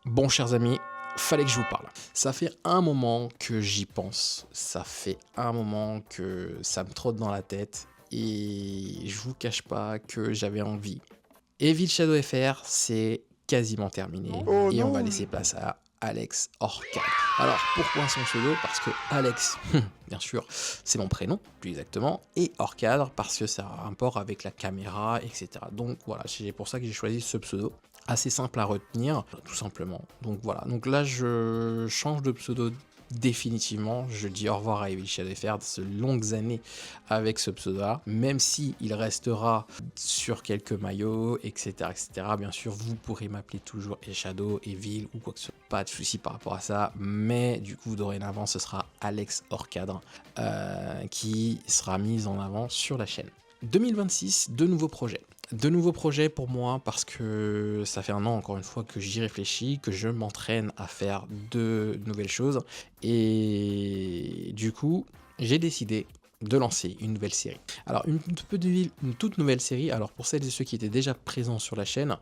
Bon, chers amis, fallait que je vous parle. Ça fait un moment que j'y pense, ça fait un moment que ça me trotte dans la tête et je vous cache pas que j'avais envie. Evil Shadow FR, c'est quasiment terminé Oh et on va non! laisser place à Alex Orcade. Alors pourquoi son pseudo? Parce que Alex, bien sûr, c'est mon prénom, plus exactement, et Orcade parce que ça a un rapport avec la caméra, etc. Donc voilà, c'est pour ça que j'ai choisi ce pseudo. Assez simple à retenir, tout simplement. Donc voilà, donc là je change de pseudo définitivement. Je dis au revoir à Evil Shadow FR de ces longues années avec ce pseudo-là, même si il restera sur quelques maillots, etc., etc. Bien sûr, vous pourrez m'appeler toujours Shadow, Evil ou quoi que ce soit. Pas de souci par rapport à ça, mais du coup, dorénavant, ce sera Alex Orcadre qui sera mis en avant sur la chaîne. 2026, de nouveaux projets. De nouveaux projets pour moi parce que ça fait un an encore une fois que j'y réfléchis, que je m'entraîne à faire de nouvelles choses et du coup j'ai décidé de lancer une nouvelle série. Alors une toute nouvelle série, alors pour celles et ceux qui étaient déjà présents sur la chaîne,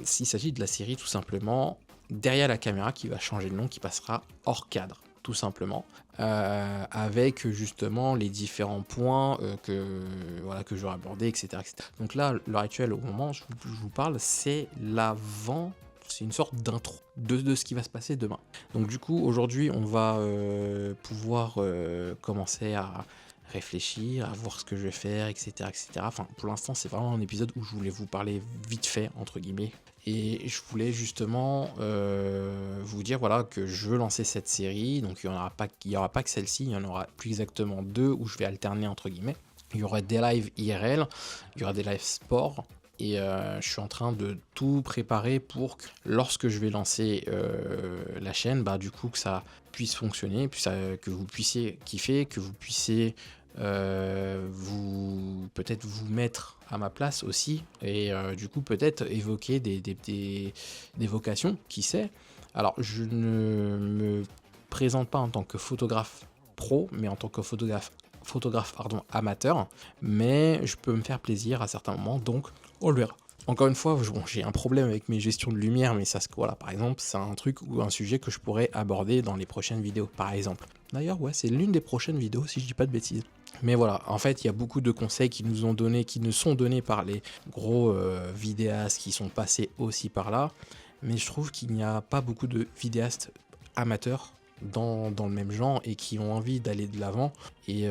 s'il s'agit de la série tout simplement Derrière la caméra qui va changer de nom, qui passera hors cadre tout simplement, avec justement les différents points que j'aurais abordés, etc., etc. Donc là, l'heure actuelle, au moment où je vous parle, c'est l'avant, c'est une sorte d'intro de ce qui va se passer demain. Donc du coup, aujourd'hui, on va pouvoir commencer à réfléchir, à voir ce que je vais faire, etc., etc. Enfin, pour l'instant, c'est vraiment un épisode où je voulais vous parler vite fait, entre guillemets, et je voulais justement vous dire voilà que je veux lancer cette série. Donc il n'y aura pas que celle-ci, il y en aura plus exactement deux où je vais alterner entre guillemets. Il y aura des lives IRL, il y aura des lives sport. Et je suis en train de tout préparer pour que lorsque je vais lancer la chaîne, bah, du coup que ça puisse fonctionner, puis que vous puissiez kiffer, que vous puissiez vous peut-être vous mettre à ma place aussi et du coup peut-être évoquer des vocations, qui sait. Alors je ne me présente pas en tant que photographe pro mais en tant que photographe amateur, mais je peux me faire plaisir à certains moments, donc on le verra. Encore une fois, bon, j'ai un problème avec mes gestions de lumière, mais ça, voilà, par exemple, c'est un truc ou un sujet que je pourrais aborder dans les prochaines vidéos, par exemple. D'ailleurs, ouais, c'est l'une des prochaines vidéos, si je dis pas de bêtises. Mais voilà, en fait, il y a beaucoup de conseils qui nous sont donnés par les gros vidéastes qui sont passés aussi par là, mais je trouve qu'il n'y a pas beaucoup de vidéastes amateurs dans le même genre et qui ont envie d'aller de l'avant et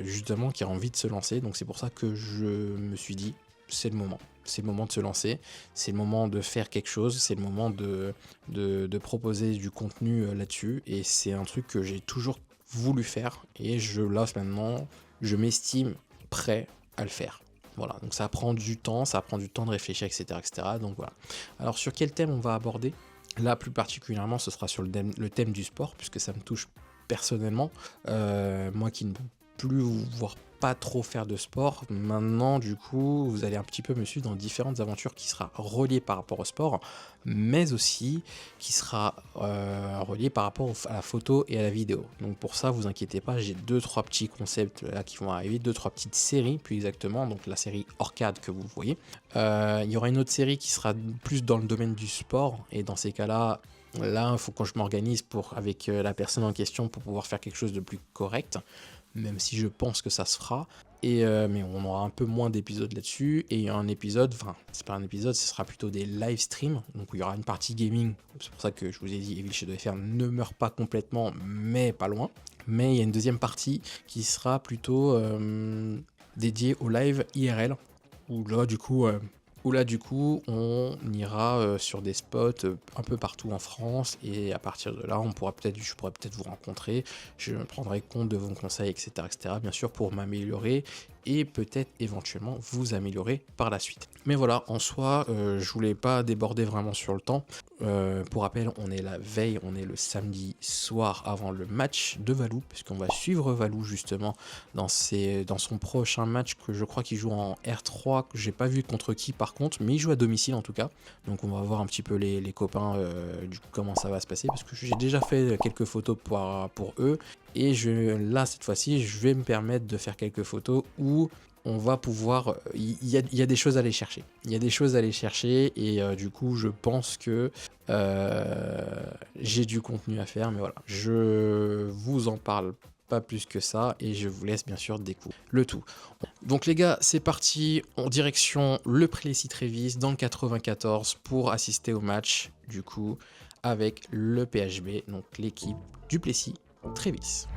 justement qui ont envie de se lancer. Donc c'est pour ça que je me suis dit, c'est le moment. C'est le moment de se lancer, c'est le moment de faire quelque chose, c'est le moment de proposer du contenu là-dessus. Et c'est un truc que j'ai toujours voulu faire et là maintenant, je m'estime prêt à le faire. Voilà, donc ça prend du temps de réfléchir, etc., etc. Donc voilà. Alors sur quel thème on va aborder? Là, plus particulièrement, ce sera sur le thème du sport, puisque ça me touche personnellement. Moi qui ne peux plus voir pas trop faire de sport, maintenant du coup vous allez un petit peu me suivre dans différentes aventures qui sera reliées par rapport au sport, mais aussi qui sera reliée par rapport à la photo et à la vidéo. Donc pour ça, vous inquiétez pas, j'ai 2-3 petits concepts là qui vont arriver, 2-3 petites séries plus exactement, donc la série Orcade que vous voyez. Il y aura une autre série qui sera plus dans le domaine du sport, et dans ces cas-là, il faut que je m'organise avec la personne en question pour pouvoir faire quelque chose de plus correct, même si je pense que ça se fera. Mais on aura un peu moins d'épisodes là-dessus. Et il y a un épisode, enfin, c'est pas un épisode, ce sera plutôt des live streams. Donc il y aura une partie gaming. C'est pour ça que je vous ai dit, Evil Shadow FR ne meurt pas complètement, mais pas loin. Mais il y a une deuxième partie qui sera plutôt dédiée au live IRL. Où là, du coup, on ira sur des spots un peu partout en France, et à partir de là, je pourrais peut-être vous rencontrer, je prendrai compte de vos conseils, etc., etc., bien sûr, pour m'améliorer et peut-être éventuellement vous améliorer par la suite. Mais voilà, en soi, je voulais pas déborder vraiment sur le temps. Pour rappel, on est la veille, on est le samedi soir avant le match de Valou, puisqu'on va suivre Valou justement dans son prochain match, que je crois qu'il joue en R3, que j'ai pas vu contre qui par contre, mais il joue à domicile en tout cas. Donc on va voir un petit peu les copains, du coup, comment ça va se passer, parce que j'ai déjà fait quelques photos pour eux, et là cette fois-ci je vais me permettre de faire quelques photos où on va pouvoir... Il y a des choses à aller chercher. Il y a des choses à aller chercher et du coup, je pense que j'ai du contenu à faire. Mais voilà, je vous en parle pas plus que ça et je vous laisse bien sûr découvrir le tout. Donc les gars, c'est parti en direction le Plessis-Trévise dans le 94 pour assister au match du coup avec le PHB, donc l'équipe du Plessis-Trévise.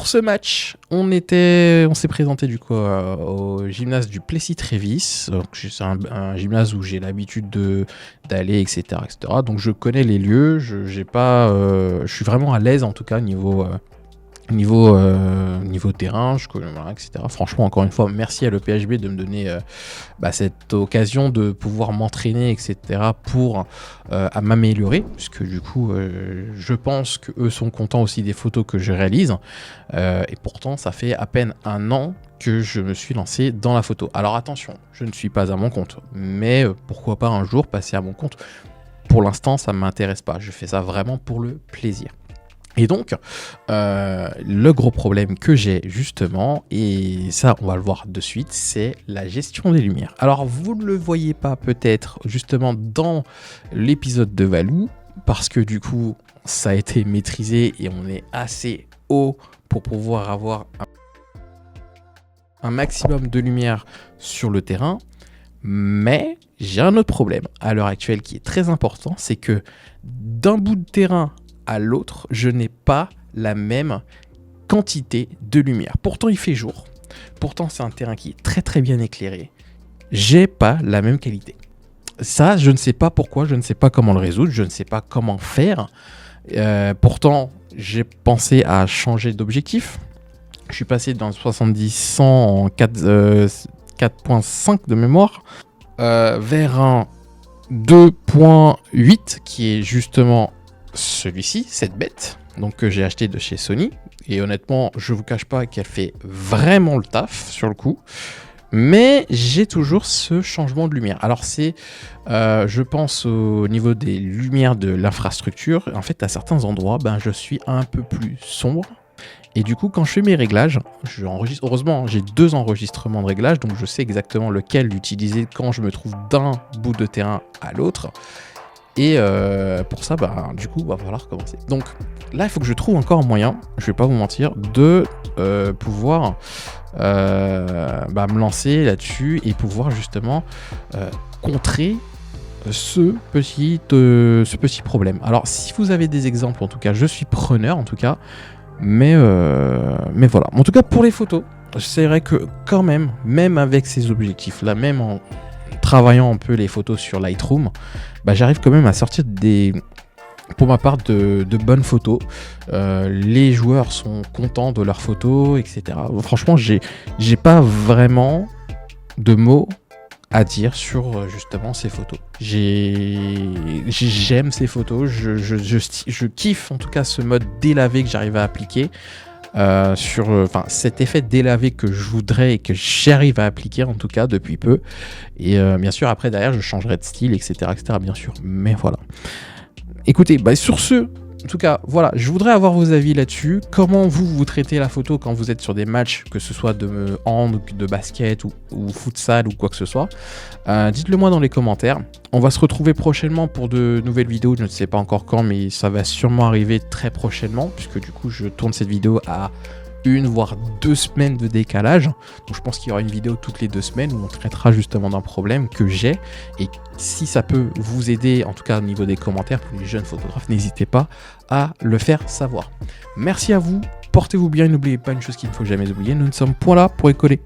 Ce match, on s'est présenté du coup au gymnase du Plessis-Trévise. C'est un gymnase où j'ai l'habitude d'aller, etc., etc. Donc je connais les lieux. Je suis vraiment à l'aise en tout cas niveau terrain, voilà, etc. Franchement, encore une fois, merci à l'EPHB de me donner cette occasion de pouvoir m'entraîner, etc. pour à m'améliorer, puisque du coup, je pense qu'eux sont contents aussi des photos que je réalise. Et pourtant, ça fait à peine 1 an que je me suis lancé dans la photo. Alors attention, je ne suis pas à mon compte, mais pourquoi pas un jour passer à mon compte. Pour l'instant, ça ne m'intéresse pas. Je fais ça vraiment pour le plaisir. Et donc, le gros problème que j'ai justement, et ça on va le voir de suite, c'est la gestion des lumières. Alors vous ne le voyez pas peut-être justement dans l'épisode de Valou, parce que du coup ça a été maîtrisé et on est assez haut pour pouvoir avoir un maximum de lumière sur le terrain. Mais j'ai un autre problème à l'heure actuelle qui est très important, c'est que d'un bout de terrain à l'autre, je n'ai pas la même quantité de lumière. Pourtant, il fait jour. Pourtant, c'est un terrain qui est très très bien éclairé. J'ai pas la même qualité. Ça, je ne sais pas pourquoi, je ne sais pas comment le résoudre, je ne sais pas comment faire. Pourtant, j'ai pensé à changer d'objectif. Je suis passé d'un 70-100 en 4.5 de mémoire vers un 2.8 qui est justement celui-ci, cette bête, donc que j'ai acheté de chez Sony, et honnêtement je vous cache pas qu'elle fait vraiment le taf sur le coup, mais j'ai toujours ce changement de lumière. Alors c'est je pense au niveau des lumières de l'infrastructure, en fait à certains endroits je suis un peu plus sombre. Et du coup, quand je fais mes réglages, heureusement, j'ai 2 enregistrements de réglages, donc je sais exactement lequel utiliser quand je me trouve d'un bout de terrain à l'autre. Et pour ça, du coup, va falloir recommencer. Donc là, il faut que je trouve encore un moyen, je vais pas vous mentir, de pouvoir me lancer là-dessus et pouvoir justement contrer ce petit problème. Alors, si vous avez des exemples, en tout cas, je suis preneur, en tout cas. Mais voilà. En tout cas, pour les photos, c'est vrai que quand même avec ces objectifs-là, même en travaillant un peu les photos sur Lightroom, j'arrive quand même à sortir pour ma part, de bonnes photos. Les joueurs sont contents de leurs photos, etc. Franchement, j'ai pas vraiment de mots à dire sur justement ces photos. J'aime ces photos, je kiffe en tout cas ce mode délavé que j'arrive à appliquer sur cet effet délavé que je voudrais et que j'arrive à appliquer en tout cas depuis peu. Et bien sûr après derrière je changerai de style, etc., bien sûr. Mais voilà. Écoutez, sur ce, en tout cas, voilà, je voudrais avoir vos avis là-dessus. Comment vous traitez la photo quand vous êtes sur des matchs, que ce soit de hand, de basket ou futsal ou quoi que ce soit. Dites-le moi dans les commentaires. On va se retrouver prochainement pour de nouvelles vidéos. Je ne sais pas encore quand, mais ça va sûrement arriver très prochainement, puisque du coup, je tourne cette vidéo à 1 voire 2 semaines de décalage. Donc je pense qu'il y aura une vidéo toutes les 2 semaines où on traitera justement d'un problème que j'ai. Et si ça peut vous aider, en tout cas au niveau des commentaires pour les jeunes photographes, n'hésitez pas à le faire savoir. Merci à vous, portez-vous bien et n'oubliez pas une chose qu'il ne faut jamais oublier, nous ne sommes point là pour écoler.